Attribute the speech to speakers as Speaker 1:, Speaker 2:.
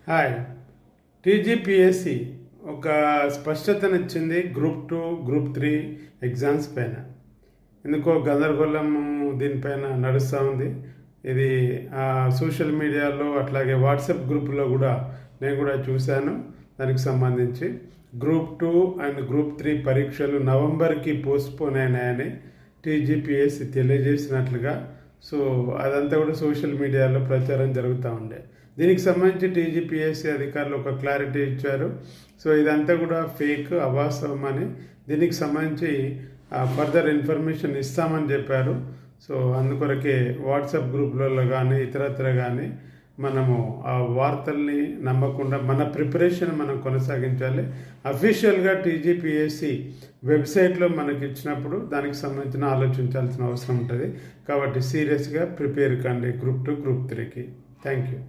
Speaker 1: Hi. TGPSC ఒక స్పష్టతనిచ్చింది group 2, group 3 exams పైన. ఎందుకో గందరగోళం దీనిపైన నడుస్తూ ఉంది. ఇది సోషల్ మీడియాలో అట్లాగే వాట్సాప్ గ్రూపులో కూడా నేను కూడా చూశాను. దానికి సంబంధించి గ్రూప్ 2 అండ్ గ్రూప్ 3 పరీక్షలు నవంబర్కి పోస్ట్పోన్ అయినాయని టీజీపీఎస్సి తెలియజేసినట్లుగా అదంతా కూడా సోషల్ మీడియాలో ప్రచారం జరుగుతూ ఉండే. దీనికి సంబంధించి టీజీపీఎస్సి అధికారులు ఒక క్లారిటీ ఇచ్చారు. ఇదంతా కూడా ఫేక్, అవాస్తవం అని, దీనికి సంబంధించి ఫర్దర్ ఇన్ఫర్మేషన్ ఇస్తామని చెప్పారు. అందుకొరకే వాట్సాప్ గ్రూపులలో కానీ ఇతరత్ర కానీ మనము ఆ వార్తల్ని నమ్మకుండా మన ప్రిపరేషన్ మనం కొనసాగించాలి. అఫీషియల్గా టీజీపీఎస్సి వెబ్సైట్లో మనకి ఇచ్చినప్పుడు దానికి సంబంధించిన ఆలోచించాల్సిన అవసరం ఉంటుంది. కాబట్టి సీరియస్గా ప్రిపేర్ కండి గ్రూప్ 2, గ్రూప్ 3కి. Thank you.